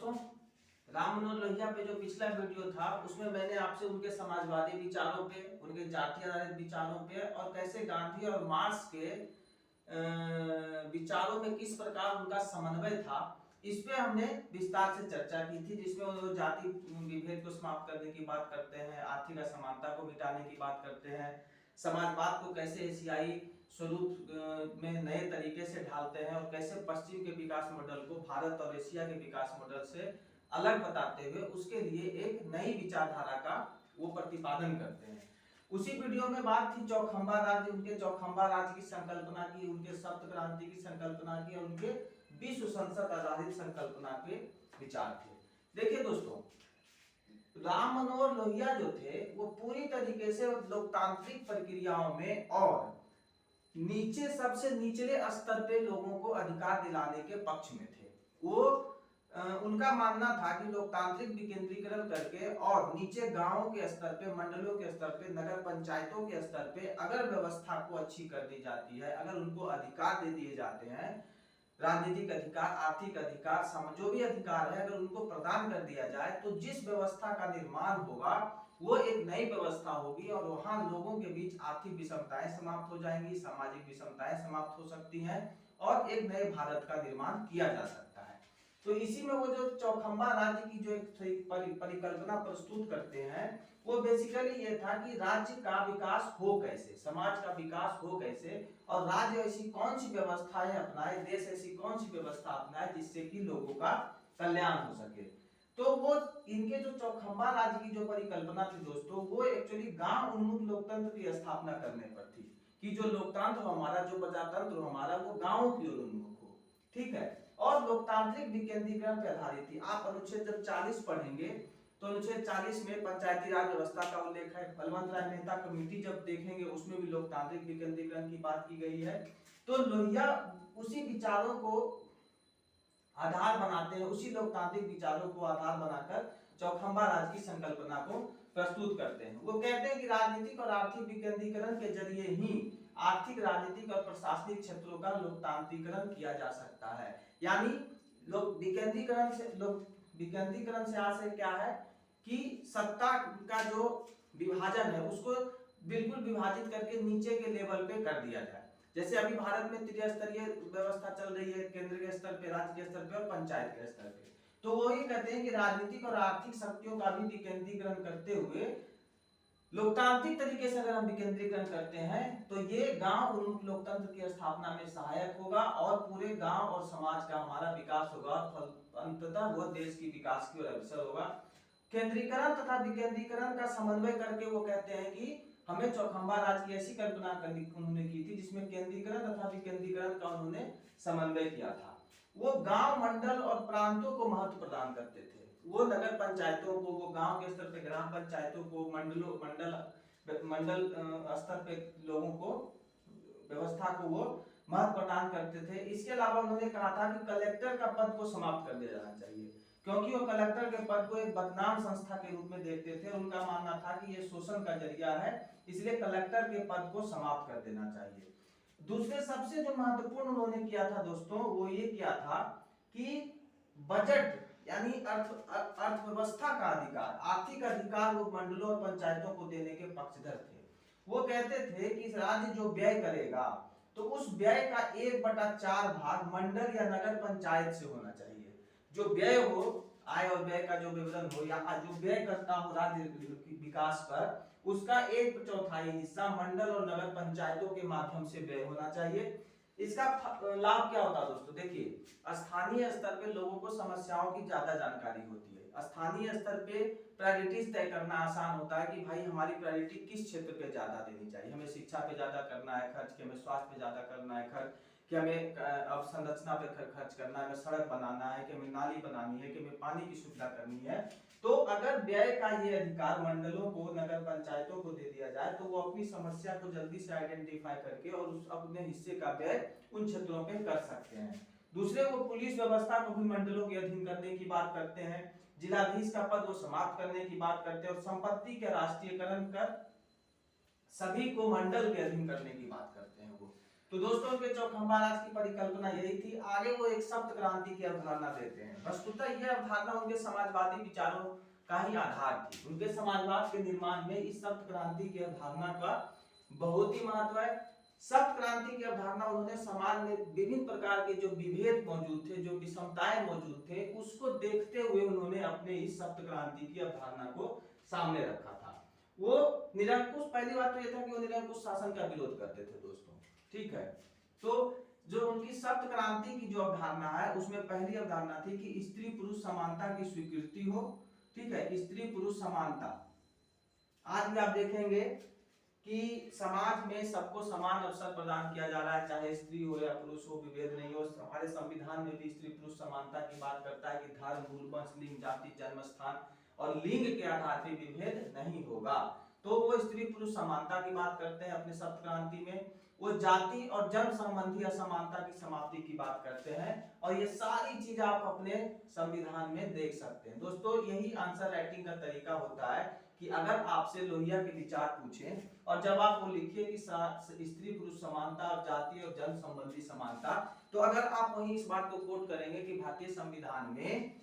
दोस्तों, राम मनोहर लोहिया पे जो पिछला वीडियो था उसमें मैंने आपसे उनके समाजवादी विचारों पे, उनके जाति आधारित विचारों पे और कैसे गांधी और मार्क्स के विचारों में किस प्रकार उनका समन्वय था, इस पे हमने विस्तार से चर्चा की थी। जिसमें वो जाति विभेद को समाप्त करने की बात करते हैं, आर्थिक असमानता को मिटाने की बात करते हैं, समाजवाद को कैसे एशियाई स्वरूप में नए तरीके से ढालते हैं और कैसे पश्चिम के विकास मॉडल को भारत और एशिया के विकास मॉडल से अलग बताते हुए उसके लिए एक नई विचारधारा का वो प्रतिपादन करते हैं। उसी वीडियो में बात थी चौखंबा राज्य, उनके चौखंबा राज्य की संकल्पना की, उनके सप्त क्रांति की संकल्पना की और उनके विश्व संसद आधारित संकल्पना के विचार थे। देखिए दोस्तों, राम मनोहर लोहिया जो थे वो पूरी तरीके से लोकतांत्रिक प्रक्रियाओं में और नीचे सबसे निचले स्तर पे लोगों को अधिकार दिलाने के पक्ष में थे। वो उनका मानना था कि लोकतांत्रिक विकेंद्रीकरण करके और नीचे गांवों के स्तर पे, मंडलों के स्तर पे, नगर पंचायतों के स्तर पे अगर व्यवस्था को अच्छी कर दी जाती है, अगर उनको अधिकार दे दिए जाते हैं, राजनीतिक अधिकार, आर्थिक अधिकार, जो भी अधिकार है अगर उनको प्रदान कर दिया जाए तो जिस व्यवस्था का निर्माण होगा वो एक नई व्यवस्था होगी और वहां लोगों के बीच आर्थिक विषमताएं समाप्त हो जाएंगी, सामाजिक विषमताएं समाप्त हो सकती हैं और एक नए भारत का निर्माण किया जा सकता है। तो इसी में वो जो चौखंबा राज्य की जो एक परिकल्पना प्रस्तुत करते हैं वो बेसिकली ये था कि राज्य का विकास हो कैसे, समाज का विकास हो कैसे और राज्य ऐसी कौन सी व्यवस्थाएं अपनाए, देश ऐसी कौन सी व्यवस्था अपनाए जिससे कि लोगों का कल्याण हो सके। तो वो इनके जो चौखंबा राज्य की जो परिकल्पना थी दोस्तों, वो एक्चुअली गांव उन्मुख लोकतंत्र की स्थापना करने पर थी कि जो लोकतंत्र हमारा, जो प्रजातंत्र हमारा, वो गांवों की ओर उन्मुख हो, ठीक है, और लोकतांत्रिक विकेंद्रीकरण पर आधारित थी। आप अनुच्छेद जब 40 पढ़ेंगे तो अनुच्छेद 40 में पंचायती राज व्यवस्था का उल्लेख है। बलवंत राय मेहता कमेटी जब देखेंगे उसमें भी लोकतांत्रिक विकेंद्रीकरण की बात की गई है। तो लोहिया उसी विचारों को आधार बनाते हैं, उसी लोकतांत्रिक विचारों को आधार बनाकर चौखंबा राज की संकल्पना को प्रस्तुत करते हैं। वो कहते हैं कि राजनीतिक और आर्थिक विकेंद्रीकरण के जरिए ही आर्थिक, राजनीतिक और प्रशासनिक क्षेत्रों का लोकतांत्रिकरण किया जा सकता है। यानी लोक विकेंद्रीकरण से आशय क्या है कि सत्ता का जो विभाजन है उसको बिल्कुल विभाजित करके नीचे के लेवल पे कर दिया जाए। जैसे अभी भारत में त्रिस्तरीय व्यवस्था चल रही है, केंद्र के स्तर पे, राज्य के स्तर पे और पंचायत के स्तर पे। तो वो ही कहते हैं कि राजनीतिक और आर्थिक शक्तियों का भी विकेंद्रीकरण करते हुए लोकतांत्रिक तरीके से अगर हम विकेंद्रीकरण करते हैं तो ये गांव उन्मुख लोकतंत्र की स्थापना में सहायक होगा और पूरे गांव और समाज का हमारा विकास होगा, अंततः वो देश की विकास की ओर अग्रसर होगा। केंद्रीकरण तथा विकेंद्रीकरण का समन्वय करके वो कहते हैं कि हमें चौखंबा राज की ऐसी कल्पना उन्होंने की थी जिसमें केंद्रीकरण तथा विकेंद्रीकरण का उन्होंने समन्वय किया था। वो गांव, मंडल और प्रांतों को महत्व प्रदान करते थे। वो नगर पंचायतों को, वो गांव के स्तर पे ग्राम पंचायतों को, मंडल स्तर पे लोगों को, व्यवस्था को वो महत्व प्रदान करते थे। इसके अलावा उन्होंने कहा था कि कलेक्टर का पद को समाप्त कर दिया जाना चाहिए क्योंकि वो कलेक्टर के पद को एक बदनाम संस्था के रूप में देखते थे। उनका मानना था कि ये शोषण का जरिया है, इसलिए कलेक्टर के पद को समाप्त कर देना चाहिए। दूसरे सबसे जो महत्वपूर्ण उन्होंने किया था दोस्तों, वो ये किया था कि बजट यानी अर्थव्यवस्था का अधिकार, आर्थिक अधिकार वो मंडलों और पंचायतों को देने के पक्षधर थे। वो कहते थे कि राज्य जो व्यय करेगा तो उस व्यय का 1/4 भाग मंडल या नगर पंचायत से होना चाहिए। जो व्यय हो, आय और व्यय का जो विवरण हो या जो व्यय करता हो राज्य विकास पर, उसका 1/4 हिस्सा मंडल और नगर पंचायतों के माध्यम से व्यय होना चाहिए। इसका लाभ क्या होता है दोस्तों? देखिए, स्थानीय स्तर पे लोगों को समस्याओं की ज्यादा जानकारी होती है। स्थानीय स्तर पे प्रायोरिटीज तय करना आसान होता है कि भाई हमारी प्रायोरिटी किस क्षेत्र पे ज्यादा देनी चाहिए। हमें शिक्षा पे ज्यादा करना है खर्च, कि हमें स्वास्थ्य पे ज्यादा करना है खर्च, कि हमें अवसंरचना पे खर्च करना है, हमें सड़क बनाना है, कि हमें नाली बनानी है, कि हमें पानी की सुविधा करनी है। तो अगर व्यय का ये अधिकार मंडलों को, नगर पंचायतों को दे दिया जाए तो वो अपनी समस्या को जल्दी से आइडेंटिफाई करके और उस अपने हिस्से का व्यय उन क्षेत्रों पे कर सकते हैं। दूसरे, वो पुलिस व्यवस्था को भी मंडलों के अधीन करने की बात करते हैं। जिलाधीश का पद वो समाप्त करने की बात करते हैं और संपत्ति के राष्ट्रीयकरण कर सभी को मंडल के अधीन करने की बात करते हैं वो। तो दोस्तों के चौखंबा राज की परिकल्पना यही थी। आगे वो एक सप्त क्रांति की अवधारणा देते हैं। वस्तुतः यह अवधारणा उनके समाजवादी विचारों का ही आधार थी। उनके समाजवाद के निर्माण में इस सप्त क्रांति की अवधारणा का बहुत ही महत्व है। सप्त क्रांति की अवधारणा उन्होंने समाज में विभिन्न प्रकार के जो विभेद मौजूद थे, जो विषमताएं मौजूद थे, उसको देखते हुए उन्होंने अपने इस सप्त क्रांति की अवधारणा को सामने रखा था। वो निरंकुश, पहली बात तो यह था कि वो निरंकुश शासन का विरोध करते थे दोस्तों, ठीक है। तो जो उनकी सप्त क्रांति की जो अवधारणा है, उसमें पहली अवधारणा थी कि स्त्री पुरुष समानता की स्वीकृति हो, ठीक है, स्त्री पुरुष समानता। आज भी आप देखेंगे कि समाज में सबको समान अवसर प्रदान किया जा रहा है, चाहे स्त्री हो या पुरुष हो, विभेद नहीं हो। हमारे संविधान में भी स्त्री पुरुष समानता की बात करता है कि धर्म, मूल, वंश, लिंग, जाति, जन्म स्थान और लिंग के आधार पर विभेद नहीं होगा। तो वो स्त्री पुरुष समानता की बात करते हैं अपने सप्त क्रांति में। वो जाति और जन्म संबंधी असमानता की समाप्ति की बात करते हैं। और ये सारी चीज आप अपने संविधान में देख सकते हैं दोस्तों। यही आंसर राइटिंग का तरीका होता है कि अगर आपसे लोहिया के विचार पूछें और जब आप वो लिखिए कि स्त्री पुरुष समानता और जाति और जन्म संबंधी समानता, तो अगर आप वहीं इस बात को कोट करेंगे कि भारतीय संविधान में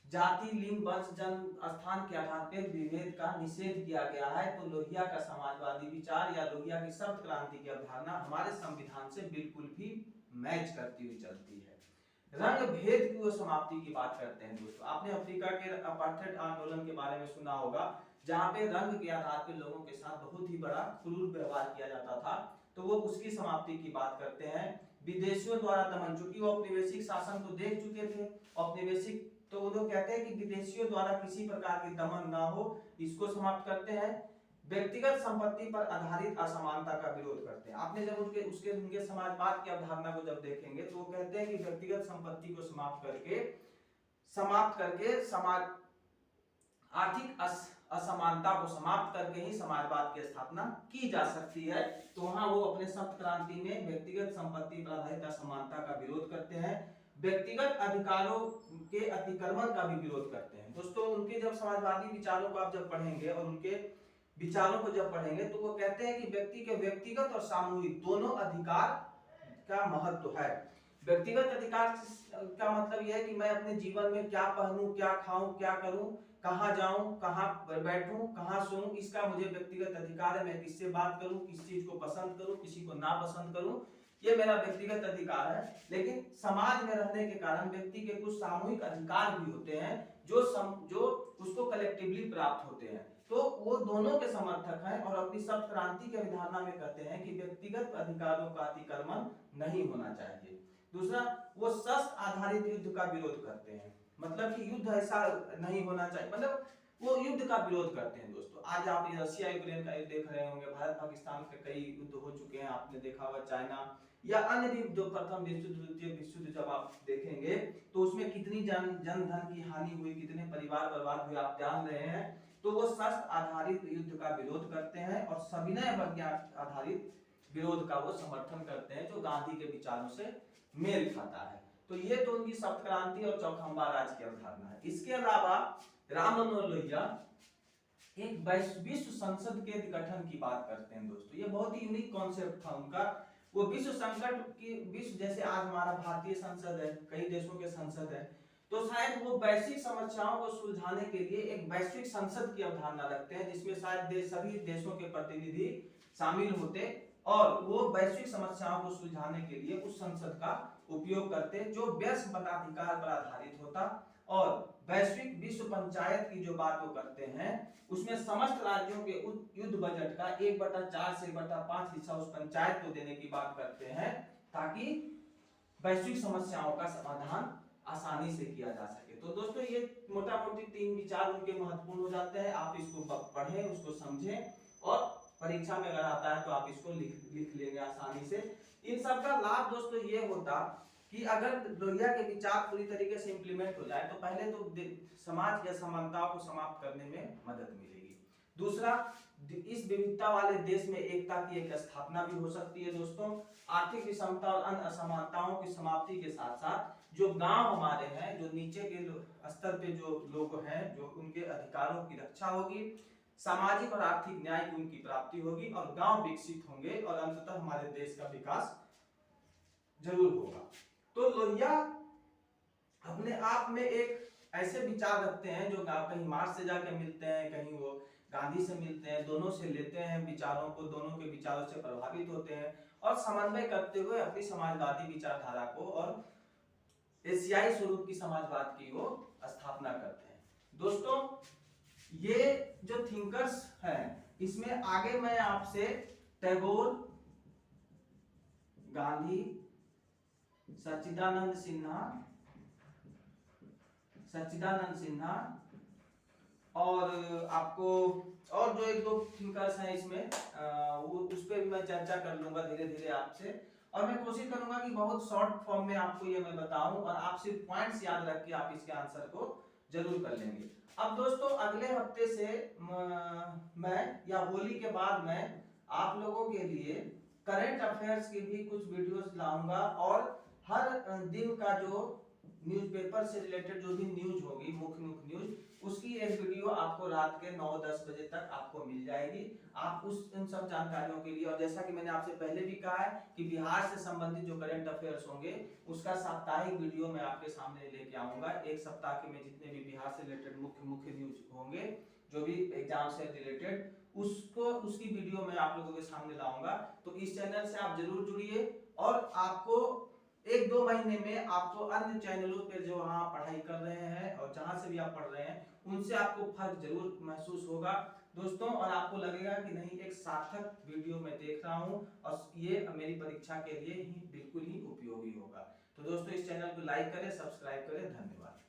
जाति, लिंग, वंश, जन्म स्थान के आधार पर विभेद का निषेध किया गया है, तो लोहिया का समाजवादी विचार या लोहिया की सप्त क्रांति की अवधारणा हमारे संविधान से बिल्कुल भी मैच करती हुई चलती है। रंग भेद की वो समाप्ति की बात करते हैं दोस्तों। आपने अफ्रीका के अपार्थाइड आंदोलन के बारे में सुना होगा, जहां पे रंग के आधार पर लोगों के साथ बहुत ही बड़ा क्रूर व्यवहार किया जाता था, तो वो उसकी समाप्ति की बात करते हैं। विदेशियों द्वारा दमन, चूंकि वो औपनिवेशिक शासन को देख चुके थे, औपनिवेशिक, तो वो लोग कहते हैं कि विदेशियों द्वारा किसी प्रकार की दमन ना हो, इसको समाप्त करते हैं। व्यक्तिगत संपत्ति पर आधारित असमानता का विरोध करते हैं। आपने जब उनके समाजवाद की अवधारणा को जब देखेंगे तो वो कहते हैं कि व्यक्तिगत संपत्ति को समाप्त करके समाज आर्थिक असमानता को समाप्त करके ही समाजवाद की स्थापना की जा सकती है। तो वहां वो अपने सप्त क्रांति में व्यक्तिगत संपत्ति पर आधारित असमानता का विरोध करते हैं। व्यक्तिगत अधिकारों के अतिक्रमण का भी विरोध करते हैं दोस्तों। उनके जब समाजवादी विचारों को आप जब पढ़ेंगे और उनके विचारों को जब पढ़ेंगे तो वो कहते हैं कि व्यक्ति के व्यक्तिगत और सामूहिक दोनों अधिकार का महत्व है। व्यक्तिगत अधिकार का मतलब यह है कि मैं अपने जीवन में क्या पहनूं, क्या खाऊं, क्या करूं, कहां जाऊं, कहां बैठूं, कहां सोऊं, इसका मुझे व्यक्तिगत अधिकार है। मैं किससे बात करूं, किस चीज को पसंद करूं, किसी को ना पसंद करूं, ये मेरा व्यक्तिगत अधिकार है। लेकिन समाज में रहने के कारण व्यक्ति के कुछ सामूहिक अधिकार भी होते हैं जो उसको कलेक्टिवली प्राप्त होते हैं। तो वो दोनों के समर्थक हैं और अपनी सप्त क्रांति के अवधारणा में कहते हैं कि व्यक्तिगत अधिकारों का अतिक्रमण नहीं होना चाहिए। दूसरा, वो शस्त्र आधारित युद्ध का विरोध करते हैं, मतलब कि युद्ध ऐसा नहीं होना चाहिए, मतलब वो युद्ध का विरोध करते हैं दोस्तों। आज आप रशिया यूक्रेन का युद्ध देख रहे होंगे, भारत पाकिस्तान के कई युद्ध हो चुके हैं, आपने देखा होगा, चाइना या अन्य भी जो प्रथम विश्व युद्ध, द्वितीय विश्व युद्ध जब आप देखेंगे तो उसमें कितनी जन धन की हानि हुई, कितने परिवार बर्बाद हुए, आप जान रहे हैं। तो वो शस्त्र आधारित युद्ध का विरोध करते हैं और सविनय विज्ञान आधारित विरोध का वो समर्थन करते हैं, जो गांधी के विचारों से मेल खाता है। तो ये तो उनकी सप्त क्रांति और चौखंबा राज की अवधारणा है। इसके अलावा राम मनोहर लोहिया एक विश्व संसद के गठन की बात करते हैं दोस्तों। ये बहुत ही यूनिक कॉन्सेप्ट था उनका। वो विश्व संकट की, विश्व जैसे आज हमारा भारतीय संसद है, कई देशों के संसद है, तो शायद वो वैश्विक समस्याओं को सुलझाने के लिए एक वैश्विक संसद की अवधारणा रखते हैं, जिसमें शायद सभी देशों के प्रतिनिधि शामिल होते और वो वैश्विक समस्याओं को सुलझाने के लिए उस संसद का उपयोग करते, जो वयस्क मताधिकार पर आधारित होता। और वैश्विक विश्व पंचायत की जो बात वो करते हैं, उसमें समस्त राज्यों के युद्ध बजट का 1/4 से 1/5 हिस्सा उस पंचायत को देने की बात करते हैं, ताकि वैश्विक समस्याओं का समाधान आसानी से किया जा सके। तो दोस्तों ये मोटा मोटी 3 विचार उनके महत्वपूर्ण हो जाते हैं। आप इसको पढ़ें, उसको समझें और परीक्षा में अगर आता है तो आप इसको लिख लेंगे आसानी से। इन सब का लाभ दोस्तों ये होता कि अगर लोहिया के विचार पूरी तरीके से इंप्लीमेंट हो जाए तो पहले तो समाज की असमानताओं को समाप्त करने में मदद मिलेगी। दूसरा, इस विविधता वाले देश में एकता की एक स्थापना भी हो सकती है दोस्तों। आर्थिक विषमता और अन्य असमानताओं की समाप्ति के साथ साथ जो गांव हमारे हैं, जो नीचे के स्तर पे जो लोग हैं, जो उनके अधिकारों की रक्षा होगी, सामाजिक और आर्थिक न्याय की उनकी प्राप्ति होगी और गांव विकसित होंगे और अंततः हमारे देश का विकास जरूर होगा। तो लोहिया अपने आप में एक ऐसे विचार रखते हैं जो कहीं मार्क्स से जाके मिलते हैं, कहीं वो गांधी से मिलते हैं, दोनों से लेते हैं विचारों को, दोनों के विचारों से प्रभावित होते हैं और समन्वय करते हुए अपनी समाजवादी विचारधारा को और एशियाई स्वरूप की समाजवाद की वो स्थापना करते हैं। दोस्तों ये जो थिंकर्स हैं इसमें आगे मैं आपसे टैगोर, गांधी, सच्चिदानंद सिन्हा और आपको और जो एक दो थिंकर्स हैं इसमें वो उस पर भी मैं चर्चा कर लूंगा धीरे धीरे आपसे, और मैं कोशिश करूंगा कि बहुत शॉर्ट फॉर्म में आपको ये मैं बताऊं और आप सिर्फ पॉइंट्स याद रख के आप इसके आंसर को जरूर कर लेंगे। अब दोस्तों अगले हफ्ते से मैं या होली के बाद मैं आप लोगों के लिए करंट अफेयर्स की भी कुछ वीडियोस लाऊंगा और हर दिन का जो न्यूज़पेपर से रिलेटेड जो भी न्यूज होगी, मुख्य न्यूज, उसकी एक वीडियो आपको रात के 9-10 बजे तक आपको मिल जाएगी। आप इन सब जानकारियों के लिए, और जैसा कि मैंने आपसे पहले भी कहा है कि बिहार से संबंधित जो करंट अफेयर्स होंगे उसका साप्ताहिक वीडियो मैं आपके सामने लेके आऊंगा। एक सप्ताह के में जितने भी बिहार से रिलेटेड मुख्य न्यूज होंगे, जो भी एग्जाम से रिलेटेड, उसकी वीडियो मैं आप लोगों के सामने लाऊंगा। तो इस चैनल से आप जरूर जुड़िए और आपको 1-2 महीने में आपको अन्य चैनलों पे जो वहाँ पढ़ाई कर रहे हैं और जहां से भी आप पढ़ रहे हैं उनसे आपको फर्क जरूर महसूस होगा दोस्तों, और आपको लगेगा कि नहीं एक सार्थक वीडियो मैं देख रहा हूं और ये मेरी परीक्षा के लिए ही बिल्कुल ही उपयोगी होगा। तो दोस्तों इस चैनल को लाइक करें, सब्सक्राइब करें, धन्यवाद।